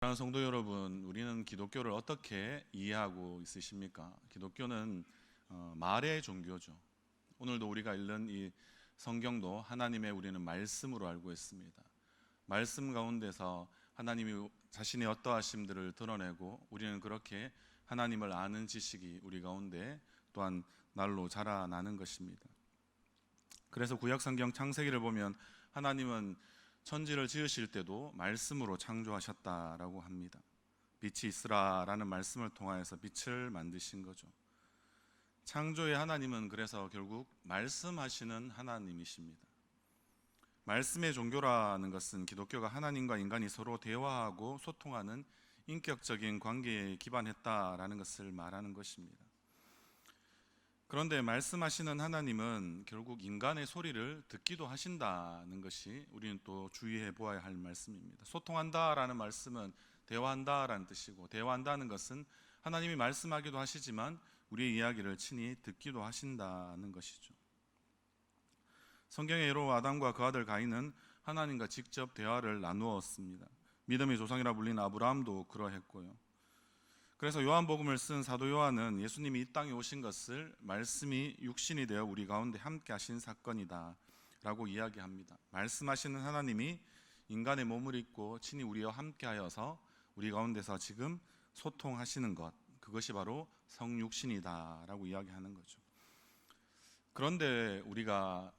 사랑하는 성도 여러분, 우리는 기독교를 어떻게 이해하고 있으십니까? 기독교는 말의 종교죠. 오늘도 우리가 읽는 이 성경도 하나님의 우리는 말씀으로 알고 있습니다. 말씀 가운데서 하나님이 자신의 어떠하심들을 드러내고 우리는 그렇게 하나님을 아는 지식이 우리 가운데 또한 날로 자라나는 것입니다. 그래서 구약 성경 창세기를 보면 하나님은 천지를 지으실 때도 말씀으로 창조하셨다라고 합니다. 빛이 있으라라는 말씀을 통하여서 빛을 만드신 거죠. 창조의 하나님은 그래서 결국 말씀하시는 하나님이십니다. 말씀의 종교라는 것은 기독교가 하나님과 인간이 서로 대화하고 소통하는 인격적인 관계에 기반했다라는 것을 말하는 것입니다. 그런데 말씀하시는 하나님은 결국 인간의 소리를 듣기도 하신다는 것이 우리는 또 주의해 보아야 할 말씀입니다. 소통한다라는 말씀은 대화한다라는 뜻이고, 대화한다는 것은 하나님이 말씀하기도 하시지만 우리의 이야기를 친히 듣기도 하신다는 것이죠. 성경의 예로 아담과 그 아들 가인은 하나님과 직접 대화를 나누었습니다. 믿음의 조상이라 불린 아브라함도 그러했고요. 그래서 요한복음을 쓴 사도 요한은 예수님이 이 땅에 오신 것을 말씀이 육신이 되어 우리 가운데 함께 하신 사건이다 라고 이야기합니다. 말씀하시는 하나님이 인간의 몸을 입고 친히 우리와 함께 하여서 우리 가운데서 지금 소통하시는 것, 그것이 바로 성육신이다 라고 이야기하는 거죠. 그런데 우리가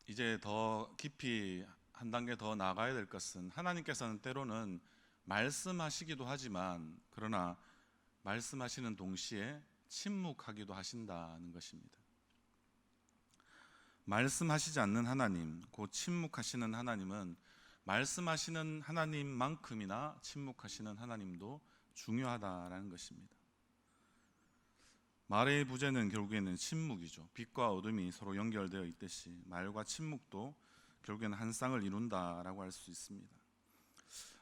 이제 더 깊이 한 단계 더 나가야 될 것은, 하나님께서는 때로는 말씀하시기도 하지만 그러나 말씀하시는 동시에 침묵하기도 하신다는 것입니다. 말씀하시지 않는 하나님, 곧 침묵하시는 하나님은 말씀하시는 하나님만큼이나 침묵하시는 하나님도 중요하다라는 것입니다. 말의 부재는 결국에는 침묵이죠. 빛과 어둠이 서로 연결되어 있듯이 말과 침묵도 결국에는 한 쌍을 이룬다라고 할 수 있습니다.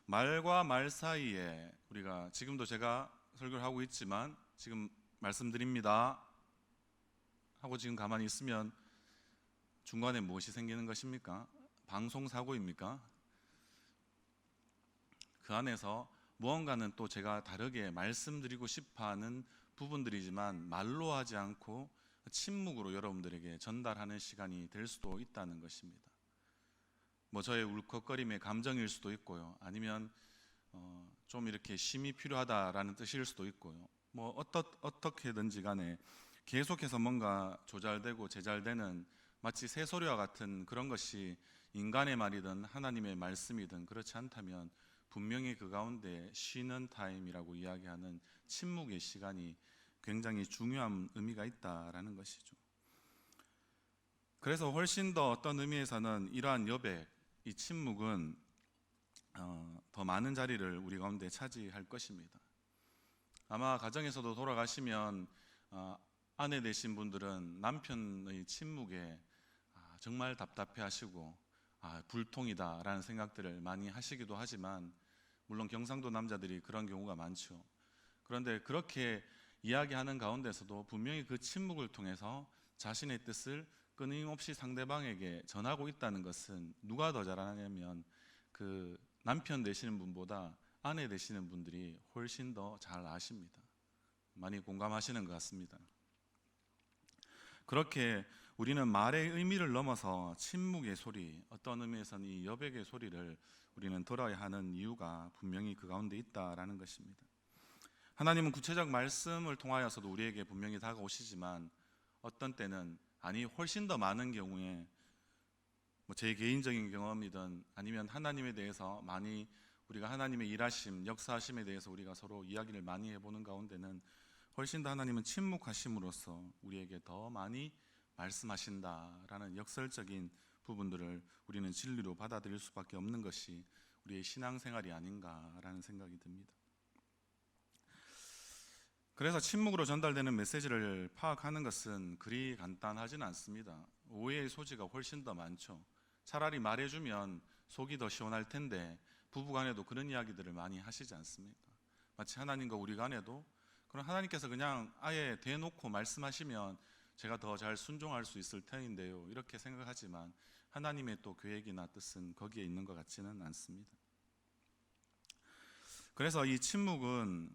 말과 말 사이에 우리가 지금도 제가 설교를 하고 있지만 지금 말씀드립니다 하고 지금 가만히 있으면 중간에 무엇이 생기는 것입니까? 방송사고입니까? 그 안에서 무언가는 또 제가 다르게 말씀드리고 싶어하는 부분들이지만 말로 하지 않고 침묵으로 여러분들에게 전달하는 시간이 될 수도 있다는 것입니다. 저의 울컥거림의 감정일 수도 있고요, 아니면 좀 이렇게 쉼이 필요하다라는 뜻일 수도 있고요. 어떻게든지 간에 계속해서 뭔가 조잘되고 제잘되는 마치 새소리와 같은 그런 것이 인간의 말이든 하나님의 말씀이든 그렇지 않다면 분명히 그 가운데 쉬는 타임이라고 이야기하는 침묵의 시간이 굉장히 중요한 의미가 있다라는 것이죠. 그래서 훨씬 더 어떤 의미에서는 이러한 여백, 이 침묵은 더 많은 자리를 우리 가운데 차지할 것입니다. 아마 가정에서도 돌아가시면 아내 되신 분들은 남편의 침묵에 정말 답답해하시고 불통이다라는 생각들을 많이 하시기도 하지만, 물론 경상도 남자들이 그런 경우가 많죠. 그런데 그렇게 이야기하는 가운데서도 분명히 그 침묵을 통해서 자신의 뜻을 끊임없이 상대방에게 전하고 있다는 것은 누가 더 잘하냐면 그 남편 되시는 분보다 아내 되시는 분들이 훨씬 더 잘 아십니다. 많이 공감하시는 것 같습니다. 그렇게 우리는 말의 의미를 넘어서 침묵의 소리, 어떤 의미에서는 이 여백의 소리를 우리는 들어야 하는 이유가 분명히 그 가운데 있다라는 것입니다. 하나님은 구체적 말씀을 통하여서도 우리에게 분명히 다가오시지만 어떤 때는, 아니 훨씬 더 많은 경우에 제 개인적인 경험이든 아니면 하나님에 대해서 많이 우리가 하나님의 일하심, 역사하심에 대해서 우리가 서로 이야기를 많이 해보는 가운데는 훨씬 더 하나님은 침묵하심으로써 우리에게 더 많이 말씀하신다라는 역설적인 부분들을 우리는 진리로 받아들일 수밖에 없는 것이 우리의 신앙생활이 아닌가라는 생각이 듭니다. 그래서 침묵으로 전달되는 메시지를 파악하는 것은 그리 간단하지는 않습니다. 오해의 소지가 훨씬 더 많죠. 차라리 말해주면 속이 더 시원할 텐데 부부간에도 그런 이야기들을 많이 하시지 않습니까? 마치 하나님과 우리 간에도 그럼 하나님께서 그냥 아예 대놓고 말씀하시면 제가 더 잘 순종할 수 있을 텐데요, 이렇게 생각하지만 하나님의 또 계획이나 뜻은 거기에 있는 것 같지는 않습니다. 그래서 이 침묵은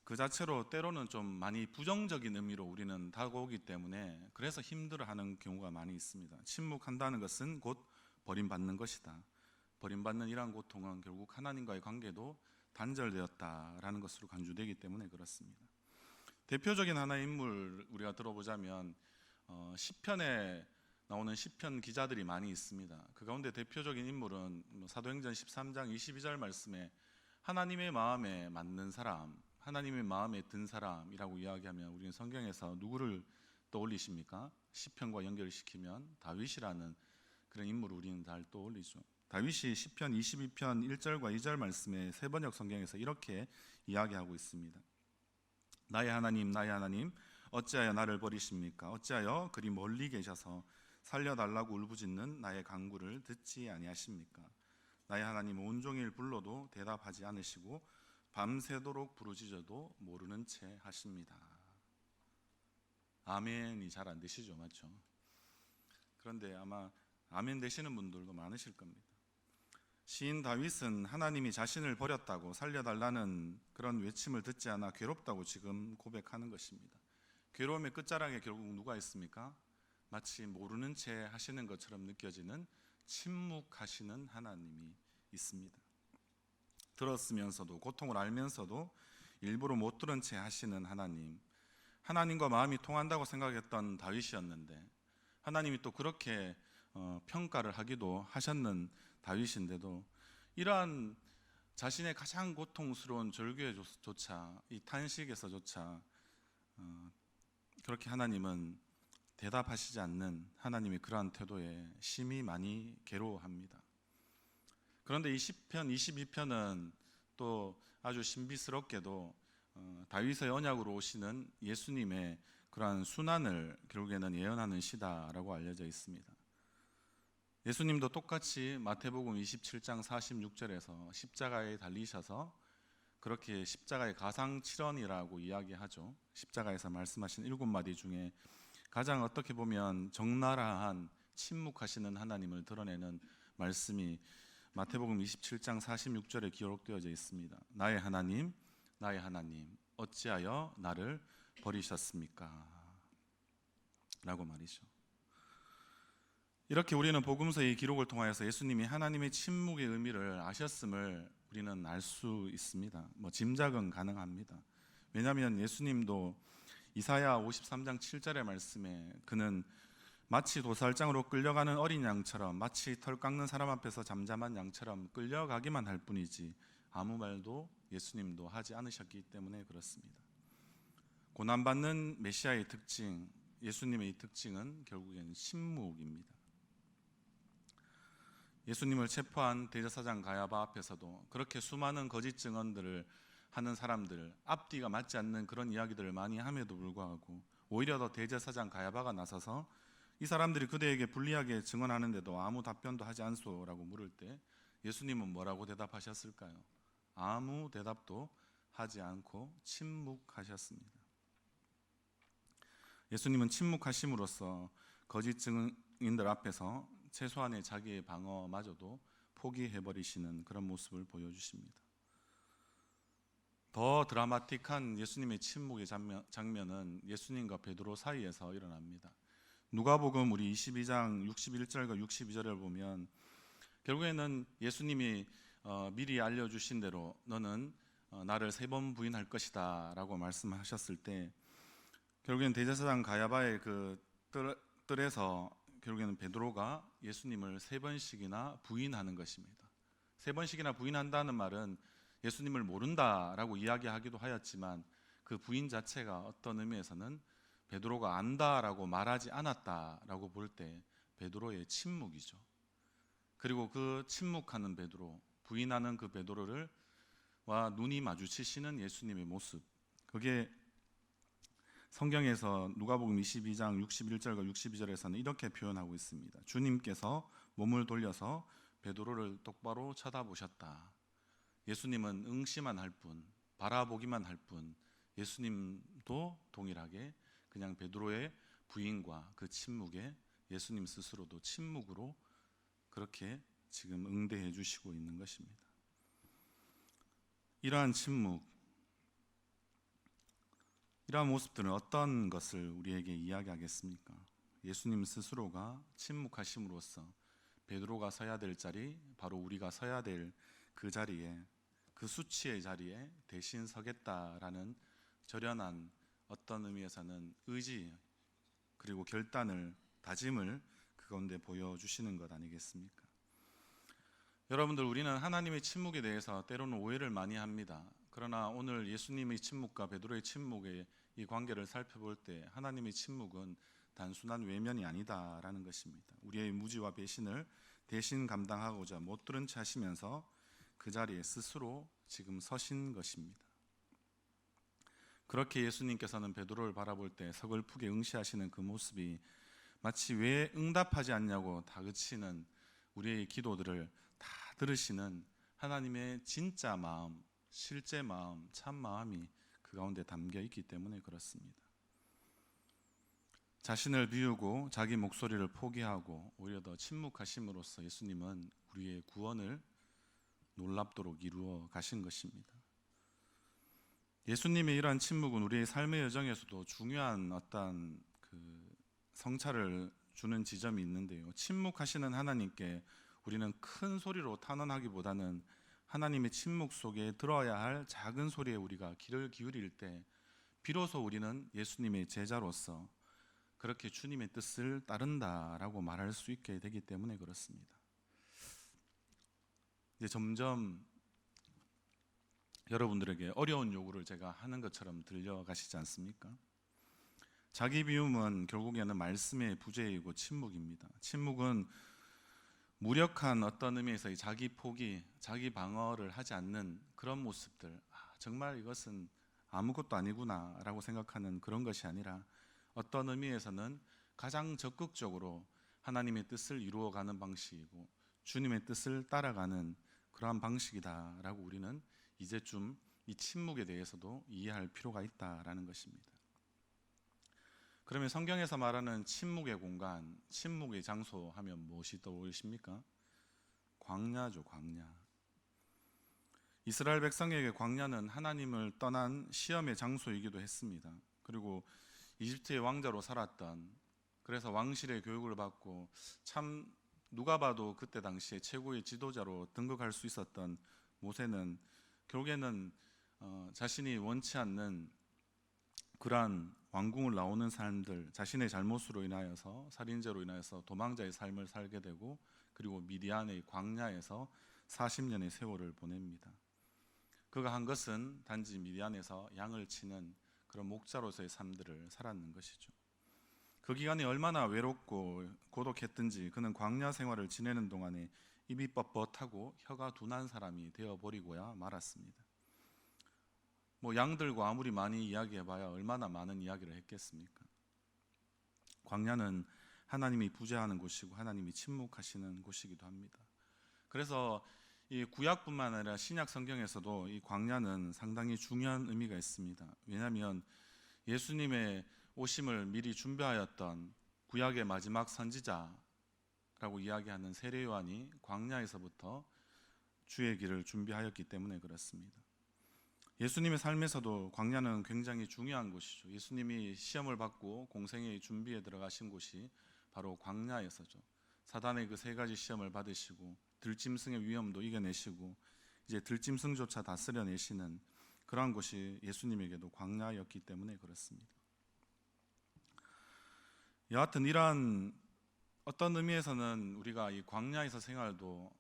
그 자체로 때로는 좀 많이 부정적인 의미로 우리는 다가오기 때문에 그래서 힘들어하는 경우가 많이 있습니다. 침묵한다는 것은 곧 버림받는 것이다. 버림받는 이러한 고통은 결국 하나님과의 관계도 단절되었다라는 것으로 간주되기 때문에 그렇습니다. 대표적인 하나의 인물 우리가 들어보자면 시편에 나오는 시편 기자들이 많이 있습니다. 그 가운데 대표적인 인물은 사도행전 13장 22절 말씀에 하나님의 마음에 맞는 사람, 하나님의 마음에 든 사람이라고 이야기하면 우리는 성경에서 누구를 떠올리십니까? 시편과 연결시키면 다윗이라는 그런 인물을 우리는 잘 떠올리죠. 다윗이 시편 22편 1절과 2절 말씀에 세번역 성경에서 이렇게 이야기하고 있습니다. 나의 하나님, 나의 하나님, 어찌하여 나를 버리십니까? 어찌하여 그리 멀리 계셔서 살려달라고 울부짖는 나의 간구를 듣지 아니하십니까? 나의 하나님, 온종일 불러도 대답하지 않으시고 밤새도록 부르짖어도 모르는 채 하십니다. 아멘이 잘 안 되시죠, 맞죠? 그런데 아마 아멘 되시는 분들도 많으실 겁니다. 시인 다윗은 하나님이 자신을 버렸다고 살려달라는 그런 외침을 듣지 않아 괴롭다고 지금 고백하는 것입니다. 괴로움의 끝자락에 결국 누가 있습니까? 마치 모르는 채 하시는 것처럼 느껴지는 침묵하시는 하나님이 있습니다. 들었으면서도 고통을 알면서도 일부러 못 들은 채 하시는 하나님, 하나님과 마음이 통한다고 생각했던 다윗이었는데 하나님이 또 그렇게 평가를 하기도 하셨는 다윗인데도 이러한 자신의 가장 고통스러운 절규에조차, 이 탄식에서조차 그렇게 하나님은 대답하시지 않는 하나님의 그러한 태도에 심히 많이 괴로워합니다. 그런데 이 시편 22편은 또 아주 신비스럽게도 다윗의 언약으로 오시는 예수님의 그러한 순환을 결국에는 예언하는 시다라고 알려져 있습니다. 예수님도 똑같이 마태복음 27장 46절에서 십자가에 달리셔서 그렇게 십자가의 가상칠언이라고 이야기하죠. 십자가에서 말씀하신 7마디 중에 가장 어떻게 보면 적나라한 침묵하시는 하나님을 드러내는 말씀이 마태복음 27장 46절에 기록되어져 있습니다. 나의 하나님, 나의 하나님, 어찌하여 나를 버리셨습니까? 라고 말이죠. 이렇게 우리는 복음서의 기록을 통하여서 예수님이 하나님의 침묵의 의미를 아셨음을 우리는 알 수 있습니다. 짐작은 가능합니다. 왜냐하면 예수님도 이사야 53장 7절의 말씀에 그는 마치 도살장으로 끌려가는 어린 양처럼, 마치 털 깎는 사람 앞에서 잠잠한 양처럼 끌려가기만 할 뿐이지 아무 말도 예수님도 하지 않으셨기 때문에 그렇습니다. 고난받는 메시아의 특징, 예수님의 이 특징은 결국엔 침묵입니다. 예수님을 체포한 대제사장 가야바 앞에서도 그렇게 수많은 거짓 증언들을 하는 사람들, 앞뒤가 맞지 않는 그런 이야기들을 많이 함에도 불구하고 오히려 더 대제사장 가야바가 나서서 이 사람들이 그대에게 불리하게 증언하는데도 아무 답변도 하지 않소라고 물을 때 예수님은 뭐라고 대답하셨을까요? 아무 대답도 하지 않고 침묵하셨습니다. 예수님은 침묵하심으로써 거짓 증인들 앞에서 최소한의 자기의 방어마저도 포기해버리시는 그런 모습을 보여주십니다. 더 드라마틱한 예수님의 침묵의 장면은 예수님과 베드로 사이에서 일어납니다. 누가복음 우리 22장 61절과 62절을 보면 결국에는 예수님이 미리 알려주신 대로 너는 나를 3번 부인할 것이다 라고 말씀하셨을 때 결국에는 대제사장 가야바의 그 뜰에서 결국에는 베드로가 예수님을 3번씩이나 부인하는 것입니다. 3번씩이나 부인한다는 말은 예수님을 모른다라고 이야기하기도 하였지만 그 부인 자체가 어떤 의미에서는 베드로가 안다라고 말하지 않았다라고 볼 때 베드로의 침묵이죠. 그리고 그 침묵하는 베드로, 부인하는 그 베드로를 와 눈이 마주치시는 예수님의 모습, 그게 성경에서 누가복음 22장 61절과 62절에서는 이렇게 표현하고 있습니다. 주님께서 몸을 돌려서 베드로를 똑바로 쳐다보셨다. 예수님은 응시만 할 뿐, 바라보기만 할 뿐, 예수님도 동일하게 그냥 베드로의 부인과 그 침묵에 예수님 스스로도 침묵으로 그렇게 지금 응대해 주시고 있는 것입니다. 이러한 침묵, 이러한 모습들은 어떤 것을 우리에게 이야기하겠습니까? 예수님 스스로가 침묵하심으로써 베드로가 서야 될 자리, 바로 우리가 서야 될 그 자리에, 그 수치의 자리에 대신 서겠다라는 절연한, 어떤 의미에서는 의지 그리고 결단을, 다짐을 그 가운데 보여주시는 것 아니겠습니까? 여러분들, 우리는 하나님의 침묵에 대해서 때로는 오해를 많이 합니다. 그러나 오늘 예수님의 침묵과 베드로의 침묵의 이 관계를 살펴볼 때 하나님의 침묵은 단순한 외면이 아니다라는 것입니다. 우리의 무지와 배신을 대신 감당하고자 못 들은 채 하시면서 그 자리에 스스로 지금 서신 것입니다. 그렇게 예수님께서는 베드로를 바라볼 때 서글프게 응시하시는 그 모습이 마치 왜 응답하지 않냐고 다그치는 우리의 기도들을 다 들으시는 하나님의 진짜 마음, 실제 마음, 참 마음이 그 가운데 담겨 있기 때문에 그렇습니다. 자신을 비우고 자기 목소리를 포기하고 오히려 더 침묵하심으로써 예수님은 우리의 구원을 놀랍도록 이루어 가신 것입니다. 예수님의 이러한 침묵은 우리의 삶의 여정에서도 중요한 어떤 그 성찰을 주는 지점이 있는데요. 침묵하시는 하나님께 우리는 큰 소리로 탄원하기보다는 하나님의 침묵 속에 들어야 할 작은 소리에 우리가 귀를 기울일 때 비로소 우리는 예수님의 제자로서 그렇게 주님의 뜻을 따른다라고 말할 수 있게 되기 때문에 그렇습니다. 이제 점점 여러분들에게 어려운 요구를 제가 하는 것처럼 들려가시지 않습니까? 자기 비움은 결국에는 말씀의 부재이고 침묵입니다. 침묵은 무력한 어떤 의미에서의 자기 포기, 자기 방어를 하지 않는 그런 모습들, 정말 이것은 아무것도 아니구나 라고 생각하는 그런 것이 아니라 어떤 의미에서는 가장 적극적으로 하나님의 뜻을 이루어가는 방식이고 주님의 뜻을 따라가는 그러한 방식이다라고 우리는 이제쯤 이 침묵에 대해서도 이해할 필요가 있다라는 것입니다. 그러면 성경에서 말하는 침묵의 공간, 침묵의 장소 하면 무엇이 떠오르십니까? 광야죠, 광야. 이스라엘 백성에게 광야는 하나님을 떠난 시험의 장소이기도 했습니다. 그리고 이집트의 왕자로 살았던, 그래서 왕실의 교육을 받고 참 누가 봐도 그때 당시에 최고의 지도자로 등극할 수 있었던 모세는 결국에는 자신이 원치 않는 그러한 왕궁을 나오는 사람들, 자신의 잘못으로 인하여서, 살인죄로 인하여서 도망자의 삶을 살게 되고, 그리고 미디안의 광야에서 40년의 세월을 보냅니다. 그가 한 것은 단지 미디안에서 양을 치는 그런 목자로서의 삶들을 살았는 것이죠. 그 기간이 얼마나 외롭고 고독했든지 그는 광야 생활을 지내는 동안에 입이 뻣뻣하고 혀가 둔한 사람이 되어버리고야 말았습니다. 양들과 아무리 많이 이야기해봐야 얼마나 많은 이야기를 했겠습니까? 광야는 하나님이 부재하는 곳이고 하나님이 침묵하시는 곳이기도 합니다. 그래서 이 구약뿐만 아니라 신약 성경에서도 이 광야는 상당히 중요한 의미가 있습니다. 왜냐하면 예수님의 오심을 미리 준비하였던 구약의 마지막 선지자라고 이야기하는 세례 요한이 광야에서부터 주의 길을 준비하였기 때문에 그렇습니다. 예수님의 삶에서도 광야는 굉장히 중요한 곳이죠. 예수님이 시험을 받고 공생의 준비에 들어가신 곳이 바로 광야에서죠. 사단의 그 세 가지 시험을 받으시고 들짐승의 위험도 이겨내시고 이제 들짐승조차 다스려내시는 그러한 곳이 예수님에게도 광야였기 때문에 그렇습니다. 여하튼 이러한 어떤 의미에서는 우리가 이 광야에서 생활도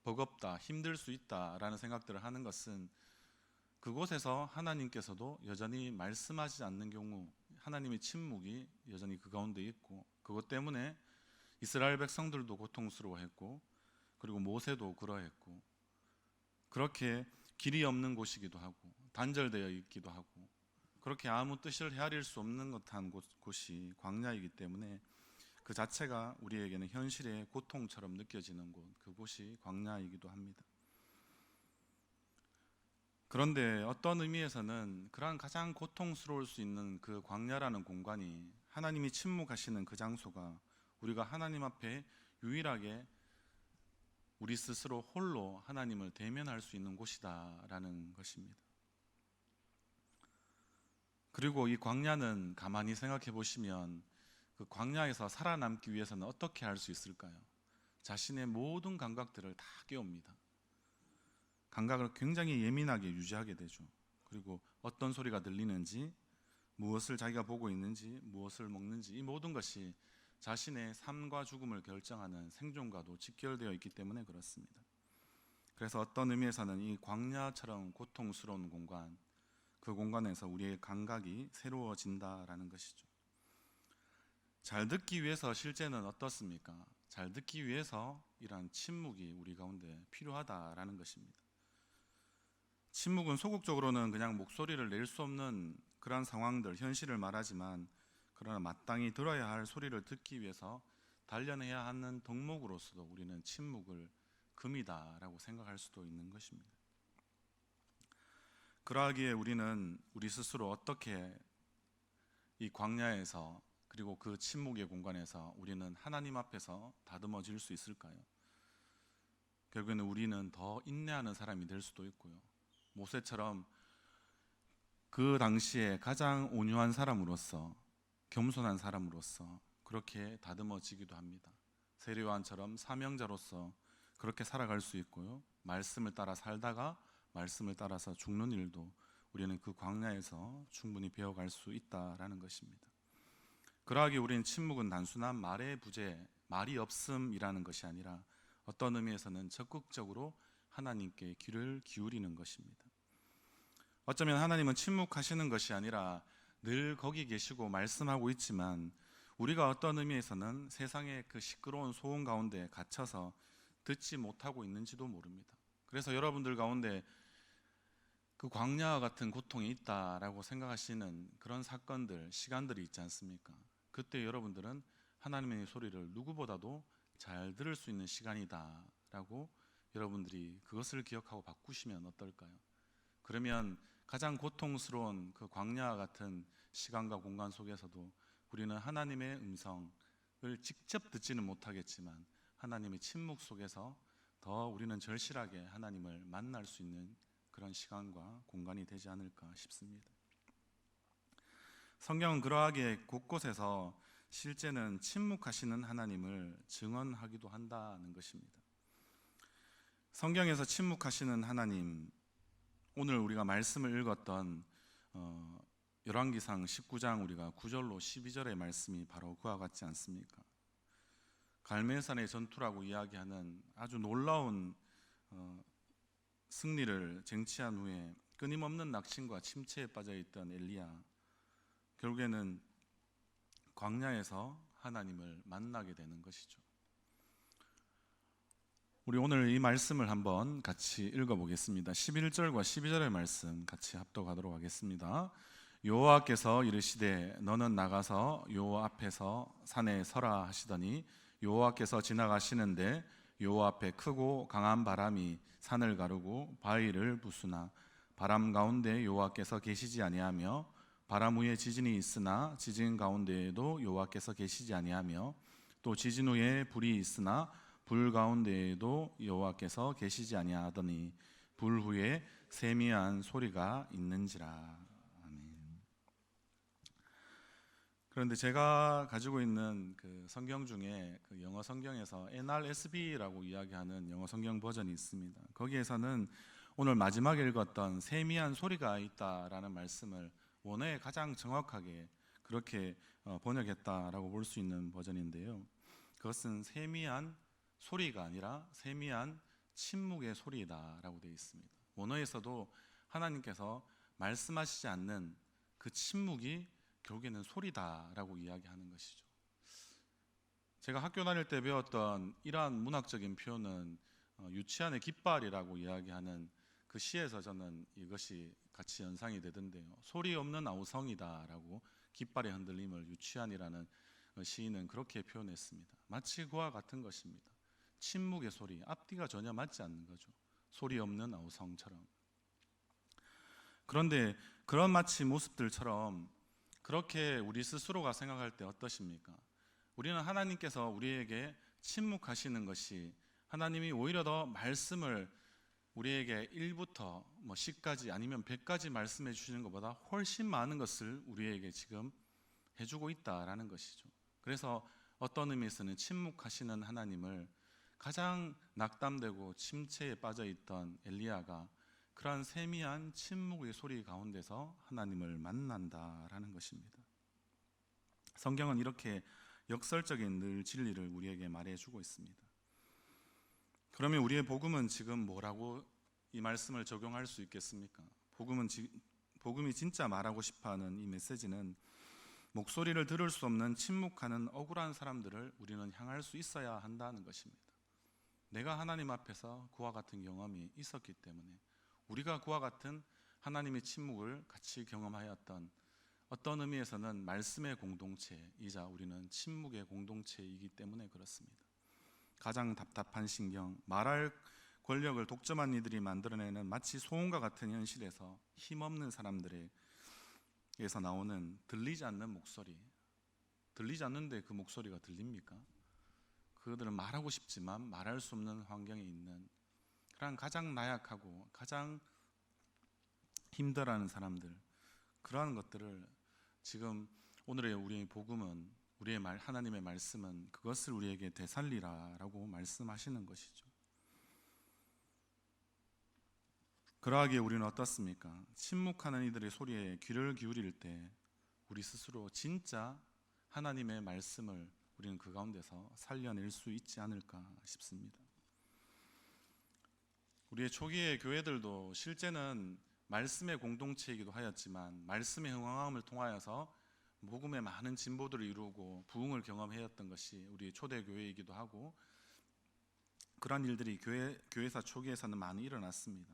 버겁다, 힘들 수 있다라는 생각들을 하는 것은 그곳에서 하나님께서도 여전히 말씀하지 않는 경우 하나님의 침묵이 여전히 그 가운데 있고, 그것 때문에 이스라엘 백성들도 고통스러워했고, 그리고 모세도 그러했고, 그렇게 길이 없는 곳이기도 하고 단절되어 있기도 하고, 그렇게 아무 뜻을 헤아릴 수 없는 듯한 곳이 광야이기 때문에 그 자체가 우리에게는 현실의 고통처럼 느껴지는 곳, 그곳이 광야이기도 합니다. 그런데 어떤 의미에서는 그러한 가장 고통스러울 수 있는 그 광야라는 공간이, 하나님이 침묵하시는 그 장소가 우리가 하나님 앞에 유일하게 우리 스스로 홀로 하나님을 대면할 수 있는 곳이다라는 것입니다. 그리고 이 광야는 가만히 생각해 보시면 그 광야에서 살아남기 위해서는 어떻게 할 수 있을까요? 자신의 모든 감각들을 다 깨웁니다. 감각을 굉장히 예민하게 유지하게 되죠. 그리고 어떤 소리가 들리는지, 무엇을 자기가 보고 있는지, 무엇을 먹는지, 이 모든 것이 자신의 삶과 죽음을 결정하는 생존과도 직결되어 있기 때문에 그렇습니다. 그래서 어떤 의미에서는 이 광야처럼 고통스러운 공간, 그 공간에서 우리의 감각이 새로워진다라는 것이죠. 잘 듣기 위해서 실제는 어떻습니까? 잘 듣기 위해서 이러한 침묵이 우리 가운데 필요하다라는 것입니다. 침묵은 소극적으로는 그냥 목소리를 낼 수 없는 그런 상황들, 현실을 말하지만, 그러나 마땅히 들어야 할 소리를 듣기 위해서 단련해야 하는 덕목으로서도 우리는 침묵을 금이다라고 생각할 수도 있는 것입니다. 그러하기에 우리는 우리 스스로 어떻게 이 광야에서, 그리고 그 침묵의 공간에서 우리는 하나님 앞에서 다듬어질 수 있을까요? 결국에는 우리는 더 인내하는 사람이 될 수도 있고요, 모세처럼 그 당시에 가장 온유한 사람으로서, 겸손한 사람으로서 그렇게 다듬어지기도 합니다. 세례요한처럼 사명자로서 그렇게 살아갈 수 있고요, 말씀을 따라 살다가 말씀을 따라서 죽는 일도 우리는 그 광야에서 충분히 배워갈 수 있다라는 것입니다. 그러하기 우리는 침묵은 단순한 말의 부재, 말이 없음이라는 것이 아니라 어떤 의미에서는 적극적으로 하나님께 귀를 기울이는 것입니다. 어쩌면 하나님은 침묵하시는 것이 아니라 늘 거기 계시고 말씀하고 있지만, 우리가 어떤 의미에서는 세상의 그 시끄러운 소음 가운데 갇혀서 듣지 못하고 있는지도 모릅니다. 그래서 여러분들 가운데 그 광야와 같은 고통이 있다라고 생각하시는 그런 사건들, 시간들이 있지 않습니까? 그때 여러분들은 하나님의 소리를 누구보다도 잘 들을 수 있는 시간이다라고 여러분들이 그것을 기억하고 바꾸시면 어떨까요? 그러면 가장 고통스러운 그 광야와 같은 시간과 공간 속에서도 우리는 하나님의 음성을 직접 듣지는 못하겠지만 하나님의 침묵 속에서 더 우리는 절실하게 하나님을 만날 수 있는 그런 시간과 공간이 되지 않을까 싶습니다. 성경은 그러하게 곳곳에서 실제는 침묵하시는 하나님을 증언하기도 한다는 것입니다. 성경에서 침묵하시는 하나님, 오늘 우리가 말씀을 읽었던 열왕기상 19장 우리가 9절로 12절의 말씀이 바로 그와 같지 않습니까? 갈멜산의 전투라고 이야기하는 아주 놀라운 승리를 쟁취한 후에 끊임없는 낙심과 침체에 빠져있던 엘리야, 결국에는 광야에서 하나님을 만나게 되는 것이죠. 우리 오늘 이 말씀을 한번 같이 읽어보겠습니다. 11절과 12절의 말씀 같이 합독하도록 하겠습니다. 여호와께서 이르시되 너는 나가서 여호와 앞에서 산에 서라 하시더니 여호와께서 지나가시는데 여호와 앞에 크고 강한 바람이 산을 가르고 바위를 부수나 바람 가운데 여호와께서 계시지 아니하며 바람 후에 지진이 있으나 지진 가운데에도 여호와께서 계시지 아니하며 또 지진 후에 불이 있으나 불 가운데에도 여호와께서 계시지 아니하더니 불 후에 세미한 소리가 있는지라. 아멘. 그런데 제가 가지고 있는 그 성경 중에 그 영어 성경에서 NRSV라고 이야기하는 영어 성경 버전이 있습니다. 거기에서는 오늘 마지막에 읽었던 세미한 소리가 있다라는 말씀을 원어에 가장 정확하게 그렇게 번역했다라고 볼 수 있는 버전인데요, 그것은 세미한 소리가 아니라 세미한 침묵의 소리다라고 되어 있습니다. 원어에서도 하나님께서 말씀하시지 않는 그 침묵이 결국에는 소리다라고 이야기하는 것이죠. 제가 학교 다닐 때 배웠던 이러한 문학적인 표현은 유치한의 깃발이라고 이야기하는 그 시에서 저는 이것이 같이 연상이 되던데요, 소리 없는 아우성이다라고 깃발의 흔들림을 유치한이라는 시인은 그렇게 표현했습니다. 마치 그와 같은 것입니다. 침묵의 소리, 앞뒤가 전혀 맞지 않는 거죠. 소리 없는 아우성처럼. 그런데 그런 마치 모습들처럼 그렇게 우리 스스로가 생각할 때 어떠십니까? 우리는 하나님께서 우리에게 침묵하시는 것이 하나님이 오히려 더 말씀을 우리에게 1부터 10까지 아니면 100까지 말씀해 주시는 것보다 훨씬 많은 것을 우리에게 지금 해주고 있다라는 것이죠. 그래서 어떤 의미에서는 침묵하시는 하나님을 가장 낙담되고 침체에 빠져 있던 엘리야가 그러한 세미한 침묵의 소리 가운데서 하나님을 만난다라는 것입니다. 성경은 이렇게 역설적인 늘 진리를 우리에게 말해주고 있습니다. 그러면 우리의 복음은 지금 뭐라고 이 말씀을 적용할 수 있겠습니까? 복음이 진짜 말하고 싶어하는 이 메시지는 목소리를 들을 수 없는 침묵하는 억울한 사람들을 우리는 향할 수 있어야 한다는 것입니다. 내가 하나님 앞에서 그와 같은 경험이 있었기 때문에 우리가 그와 같은 하나님의 침묵을 같이 경험하였던 어떤 의미에서는 말씀의 공동체이자 우리는 침묵의 공동체이기 때문에 그렇습니다. 가장 답답한 신경, 말할 권력을 독점한 이들이 만들어내는 마치 소음과 같은 현실에서 힘없는 사람들에게서 나오는 들리지 않는 목소리, 들리지 않는데 그 목소리가 들립니까? 그들은 말하고 싶지만 말할 수 없는 환경에 있는 그런 가장 나약하고 가장 힘들어하는 사람들, 그러한 것들을 지금 오늘의 우리의 복음은 우리의 하나님의 말씀은 그것을 우리에게 되살리라라고 말씀하시는 것이죠. 그러하기에 우리는 어떻습니까? 침묵하는 이들의 소리에 귀를 기울일 때 우리 스스로 진짜 하나님의 말씀을 우리는 그 가운데서 살려낼 수 있지 않을까 싶습니다. 우리의 초기의 교회들도 실제는 말씀의 공동체이기도 하였지만 말씀의 흥황함을 통하여서 복음의 많은 진보들을 이루고 부흥을 경험하였던 것이 우리의 초대 교회이기도 하고 그러한 일들이 교회사 초기에서는 많이 일어났습니다.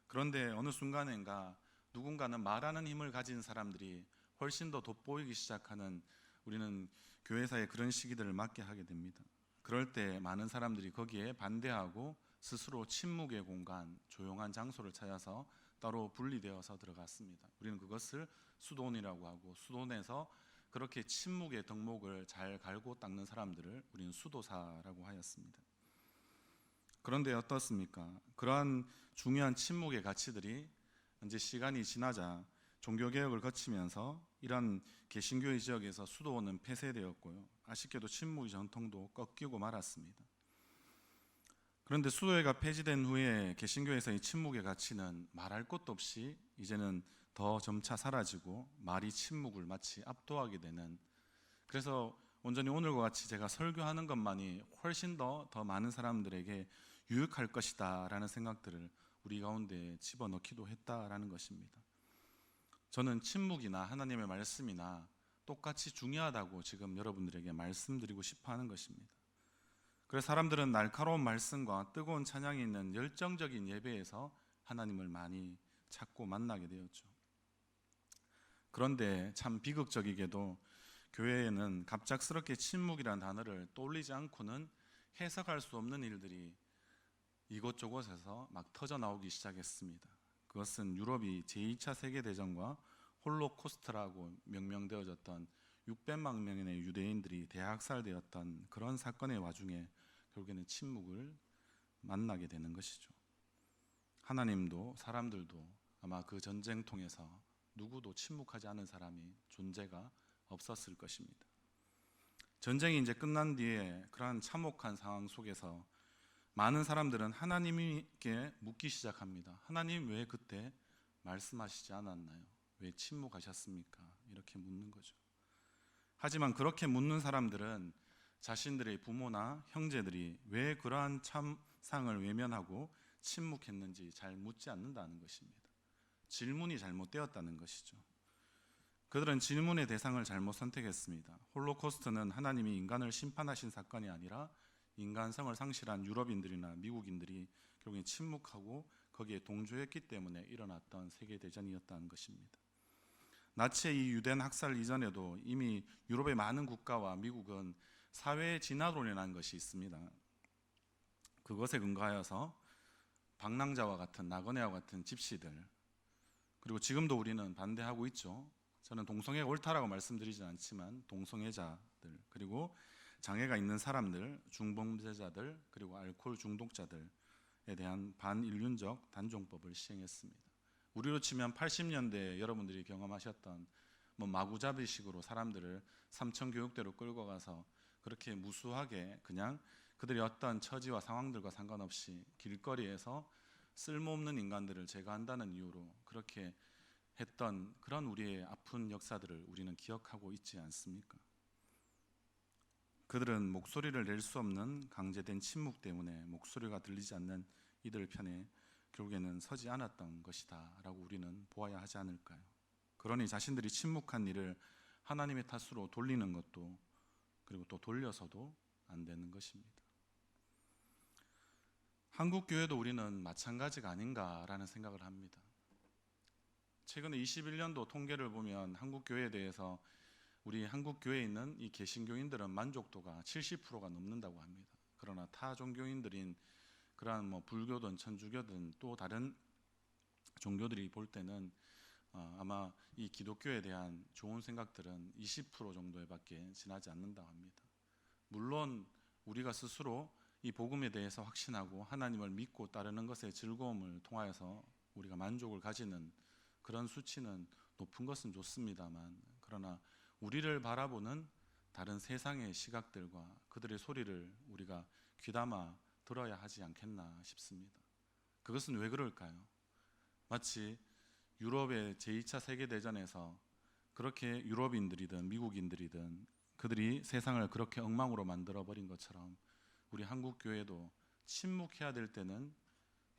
그런데 어느 순간인가 누군가는 말하는 힘을 가진 사람들이 훨씬 더 돋보이기 시작하는 우리는 교회사의 그런 시기들을 맞게 하게 됩니다. 그럴 때 많은 사람들이 거기에 반대하고 스스로 침묵의 공간, 조용한 장소를 찾아서 따로 분리되어서 들어갔습니다. 우리는 그것을 수도원이라고 하고 수도원에서 그렇게 침묵의 덕목을 잘 갈고 닦는 사람들을 우리는 수도사라고 하였습니다. 그런데 어떻습니까? 그러한 중요한 침묵의 가치들이 이제 시간이 지나자 종교개혁을 거치면서 이런 개신교의 지역에서 수도원은 폐쇄되었고요. 아쉽게도 침묵의 전통도 꺾이고 말았습니다. 그런데 수도회가 폐지된 후에 개신교에서의 침묵의 가치는 말할 것도 없이 이제는 더 점차 사라지고 말이 침묵을 마치 압도하게 되는, 그래서 온전히 오늘과 같이 제가 설교하는 것만이 훨씬 더 많은 사람들에게 유익할 것이다 라는 생각들을 우리 가운데 집어넣기도 했다라는 것입니다. 저는 침묵이나 하나님의 말씀이나 똑같이 중요하다고 지금 여러분들에게 말씀드리고 싶어 하는 것입니다. 그래서 사람들은 날카로운 말씀과 뜨거운 찬양이 있는 열정적인 예배에서 하나님을 많이 찾고 만나게 되었죠. 그런데 참 비극적이게도 교회에는 갑작스럽게 침묵이라는 단어를 떠올리지 않고는 해석할 수 없는 일들이 이곳저곳에서 막 터져 나오기 시작했습니다. 그것은 유럽이 제2차 세계대전과 홀로코스트라고 명명되어졌던 600만 명의 유대인들이 대학살되었던 그런 사건의 와중에 결국에는 침묵을 만나게 되는 것이죠. 하나님도 사람들도 아마 그 전쟁통에서 누구도 침묵하지 않은 사람이 존재가 없었을 것입니다. 전쟁이 이제 끝난 뒤에 그러한 참혹한 상황 속에서 많은 사람들은 하나님께 묻기 시작합니다. 하나님 왜 그때 말씀하시지 않았나요? 왜 침묵하셨습니까? 이렇게 묻는 거죠. 하지만 그렇게 묻는 사람들은 자신들의 부모나 형제들이 왜 그러한 참상을 외면하고 침묵했는지 잘 묻지 않는다는 것입니다. 질문이 잘못되었다는 것이죠. 그들은 질문의 대상을 잘못 선택했습니다. 홀로코스트는 하나님이 인간을 심판하신 사건이 아니라 인간성을 상실한 유럽인들이나 미국인들이 결국엔 침묵하고 거기에 동조했기 때문에 일어났던 세계대전이었다는 것입니다. 나치의 이 유대인 학살 이전에도 이미 유럽의 많은 국가와 미국은 사회의 진화론이라는 것이 있습니다. 그것에 근거하여서 방랑자와 같은 나그네와 같은 집시들, 그리고 지금도 우리는 반대하고 있죠. 저는 동성애가 옳다라고 말씀드리진 않지만 동성애자들, 그리고 장애가 있는 사람들, 중범죄자들, 그리고 알코올 중독자들에 대한 반인륜적 단종법을 시행했습니다. 우리로 치면 80년대 여러분들이 경험하셨던 마구잡이식으로 사람들을 삼천교육대로 끌고 가서 그렇게 무수하게 그냥 그들의 어떤 처지와 상황들과 상관없이 길거리에서 쓸모없는 인간들을 제거한다는 이유로 그렇게 했던 그런 우리의 아픈 역사들을 우리는 기억하고 있지 않습니까? 그들은 목소리를 낼 수 없는 강제된 침묵 때문에 목소리가 들리지 않는 이들 편에 결국에는 서지 않았던 것이다 라고 우리는 보아야 하지 않을까요? 그러니 자신들이 침묵한 일을 하나님의 탓으로 돌리는 것도, 그리고 또 돌려서도 안 되는 것입니다. 한국 교회도 우리는 마찬가지가 아닌가라는 생각을 합니다. 최근에 21년도 통계를 보면 한국 교회에 대해서 우리 한국 교회에 있는 이 개신교인들은 만족도가 70%가 넘는다고 합니다. 그러나 타 종교인들인 그러한 불교든 천주교든 또 다른 종교들이 볼 때는 아마 이 기독교에 대한 좋은 생각들은 20% 정도에밖에 지나지 않는다고 합니다. 물론 우리가 스스로 이 복음에 대해서 확신하고 하나님을 믿고 따르는 것의 즐거움을 통하여서 우리가 만족을 가지는 그런 수치는 높은 것은 좋습니다만, 그러나 우리를 바라보는 다른 세상의 시각들과 그들의 소리를 우리가 귀담아 들어야 하지 않겠나 싶습니다. 그것은 왜 그럴까요? 마치 유럽의 제2차 세계대전에서 그렇게 유럽인들이든 미국인들이든 그들이 세상을 그렇게 엉망으로 만들어버린 것처럼 우리 한국 교회도 침묵해야 될 때는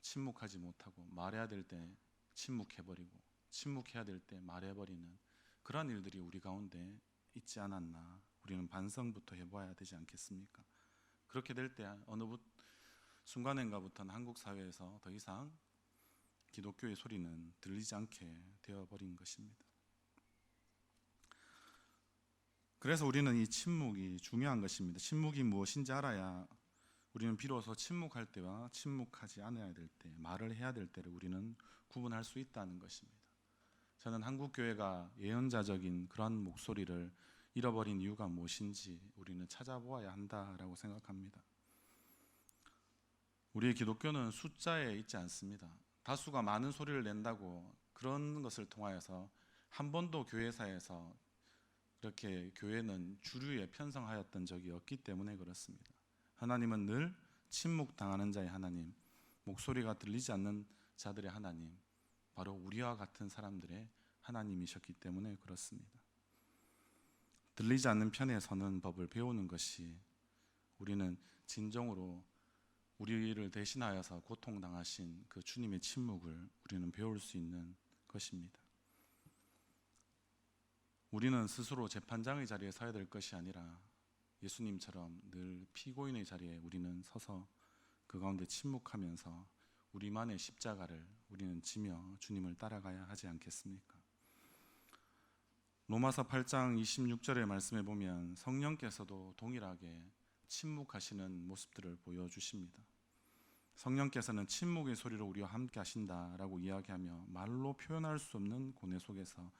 침묵하지 못하고 말해야 될 때 침묵해버리고 침묵해야 될 때 말해버리는 그런 일들이 우리 가운데 있지 않았나, 우리는 반성부터 해봐야 되지 않겠습니까? 그렇게 될 때 어느 순간인가부터는 한국 사회에서 더 이상 기독교의 소리는 들리지 않게 되어버린 것입니다. 그래서 우리는 이 침묵이 중요한 것입니다. 침묵이 무엇인지 알아야 우리는 비로소 침묵할 때와 침묵하지 않아야 될 때, 말을 해야 될 때를 우리는 구분할 수 있다는 것입니다. 저는 한국 교회가 예언자적인 그런 목소리를 잃어버린 이유가 무엇인지 우리는 찾아보아야 한다라고 생각합니다. 우리의 기독교는 숫자에 있지 않습니다. 다수가 많은 소리를 낸다고 그런 것을 통하여서 한 번도 교회사에서 이렇게 교회는 주류에 편성하였던 적이 없기 때문에 그렇습니다. 하나님은 늘 침묵당하는 자의 하나님, 목소리가 들리지 않는 자들의 하나님, 바로 우리와 같은 사람들의 하나님이셨기 때문에 그렇습니다. 들리지 않는 편에 서는 법을 배우는 것이 우리는 진정으로 우리를 대신하여서 고통당하신 그 주님의 침묵을 우리는 배울 수 있는 것입니다. 우리는 스스로 재판장의 자리에 서야 될 것이 아니라 예수님처럼 늘 피고인의 자리에 우리는 서서 그 가운데 침묵하면서 우리만의 십자가를 우리는 지며 주님을 따라가야 하지 않겠습니까? 로마서 8장 26절의 말씀에 보면 성령께서도 동일하게 침묵하시는 모습들을 보여주십니다. 성령께서는 침묵의 소리로 우리와 함께 하신다라고 이야기하며 말로 표현할 수 없는 고뇌 속에서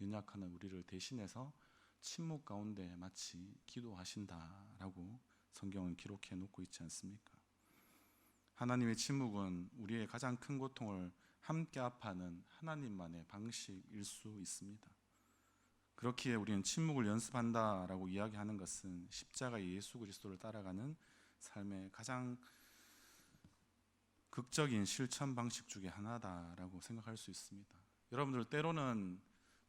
연약하는 우리를 대신해서 침묵 가운데 마치 기도하신다라고 성경은 기록해 놓고 있지 않습니까? 하나님의 침묵은 우리의 가장 큰 고통을 함께 아파하는 하나님만의 방식일 수 있습니다. 그렇기에 우리는 침묵을 연습한다라고 이야기하는 것은 십자가의 예수 그리스도를 따라가는 삶의 가장 극적인 실천 방식 중에 하나다라고 생각할 수 있습니다. 여러분들 때로는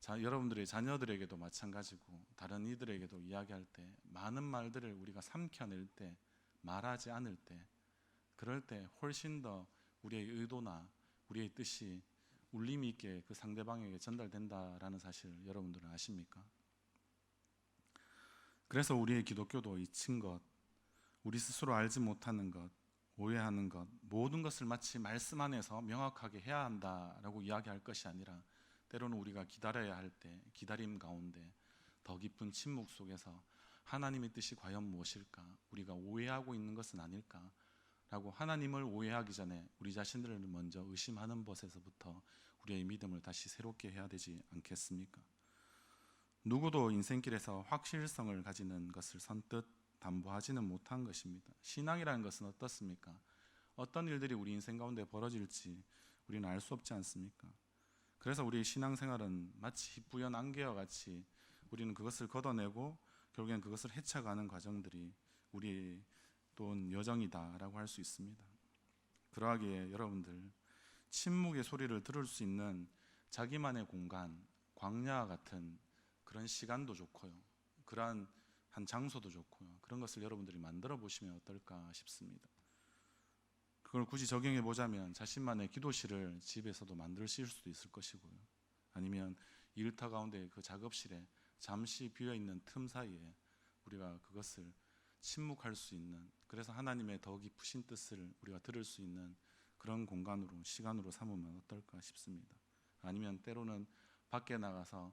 여러분들의 자녀들에게도 마찬가지고 다른 이들에게도 이야기할 때 많은 말들을 우리가 삼켜낼 때, 말하지 않을 때, 그럴 때 훨씬 더 우리의 의도나 우리의 뜻이 울림 있게 그 상대방에게 전달된다라는 사실을 여러분들은 아십니까? 그래서 우리의 기독교도 잊힌 것, 우리 스스로 알지 못하는 것, 오해하는 것, 모든 것을 마치 말씀 안에서 명확하게 해야 한다라고 이야기할 것이 아니라 때로는 우리가 기다려야 할 때 기다림 가운데 더 깊은 침묵 속에서 하나님의 뜻이 과연 무엇일까? 우리가 오해하고 있는 것은 아닐까? 라고 하나님을 오해하기 전에 우리 자신들을 먼저 의심하는 것에서부터 우리의 믿음을 다시 새롭게 해야 되지 않겠습니까? 누구도 인생길에서 확실성을 가지는 것을 선뜻 담보하지는 못한 것입니다. 신앙이라는 것은 어떻습니까? 어떤 일들이 우리 인생 가운데 벌어질지 우리는 알 수 없지 않습니까? 그래서 우리 신앙생활은 마치 희뿌연 안개와 같이 우리는 그것을 걷어내고 결국엔 그것을 헤쳐가는 과정들이 우리 또 여정이다라고 할 수 있습니다. 그러하기에 여러분들 침묵의 소리를 들을 수 있는 자기만의 공간, 광야와 같은 그런 시간도 좋고요. 그러한 한 장소도 좋고요. 그런 것을 여러분들이 만들어 보시면 어떨까 싶습니다. 그걸 굳이 적용해 보자면 자신만의 기도실을 집에서도 만드실 수도 있을 것이고요. 아니면 일터 가운데 그 작업실에 잠시 비어 있는 틈 사이에 우리가 그것을 침묵할 수 있는, 그래서 하나님의 더 깊으신 뜻을 우리가 들을 수 있는 그런 공간으로, 시간으로 삼으면 어떨까 싶습니다. 아니면 때로는 밖에 나가서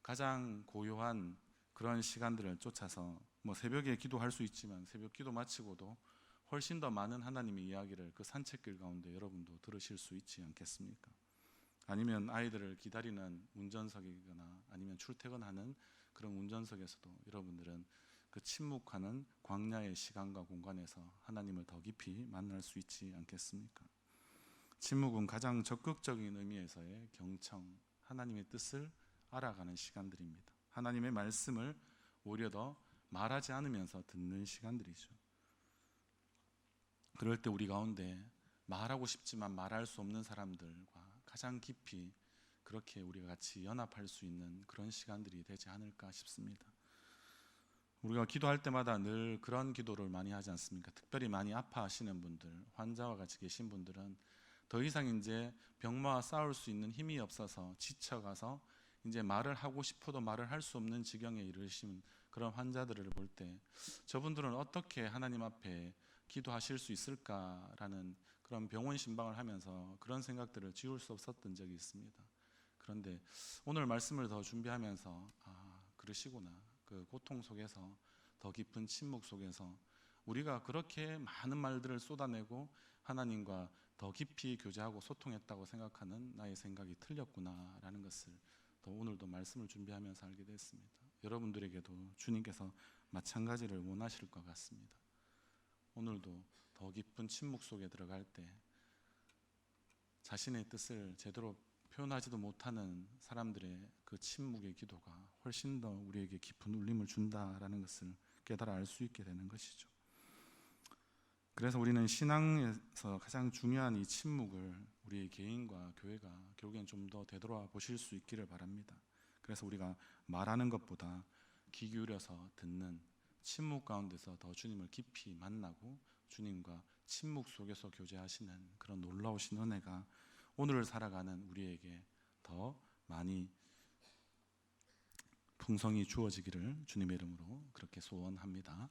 가장 고요한 그런 시간들을 쫓아서 새벽에 기도할 수 있지만 새벽 기도 마치고도 훨씬 더 많은 하나님의 이야기를 그 산책길 가운데 여러분도 들으실 수 있지 않겠습니까? 아니면 아이들을 기다리는 운전석이거나 아니면 출퇴근하는 그런 운전석에서도 여러분들은 그 침묵하는 광야의 시간과 공간에서 하나님을 더 깊이 만날 수 있지 않겠습니까? 침묵은 가장 적극적인 의미에서의 경청, 하나님의 뜻을 알아가는 시간들입니다. 하나님의 말씀을 오히려 더 말하지 않으면서 듣는 시간들이죠. 그럴 때 우리 가운데 말하고 싶지만 말할 수 없는 사람들과 가장 깊이 그렇게 우리가 같이 연합할 수 있는 그런 시간들이 되지 않을까 싶습니다. 우리가 기도할 때마다 늘 그런 기도를 많이 하지 않습니까? 특별히 많이 아파하시는 분들, 환자와 같이 계신 분들은 더 이상 이제 병마와 싸울 수 있는 힘이 없어서 지쳐가서 이제 말을 하고 싶어도 말을 할 수 없는 지경에 이르신 그런 환자들을 볼 때 저분들은 어떻게 하나님 앞에 기도하실 수 있을까라는 그런 병원 신방을 하면서 그런 생각들을 지울 수 없었던 적이 있습니다. 그런데 오늘 말씀을 더 준비하면서 그러시구나. 그 고통 속에서, 더 깊은 침묵 속에서 우리가 그렇게 많은 말들을 쏟아내고 하나님과 더 깊이 교제하고 소통했다고 생각하는 나의 생각이 틀렸구나라는 것을 더 오늘도 말씀을 준비하면서 알게 됐습니다. 여러분들에게도 주님께서 마찬가지를 원하실 것 같습니다. 오늘도 더 깊은 침묵 속에 들어갈 때 자신의 뜻을 제대로 표현하지도 못하는 사람들의 그 침묵의 기도가 훨씬 더 우리에게 깊은 울림을 준다라는 것을 깨달아 알 수 있게 되는 것이죠. 그래서 우리는 신앙에서 가장 중요한 이 침묵을 우리 개인과 교회가 결국엔 좀 더 되돌아 보실 수 있기를 바랍니다. 그래서 우리가 말하는 것보다 귀 기울여서 듣는 침묵 가운데서 더 주님을 깊이 만나고 주님과 침묵 속에서 교제하시는 그런 놀라우신 은혜가 오늘을 살아가는 우리에게 더 많이 풍성히 주어지기를 주님의 이름으로 그렇게 소원합니다.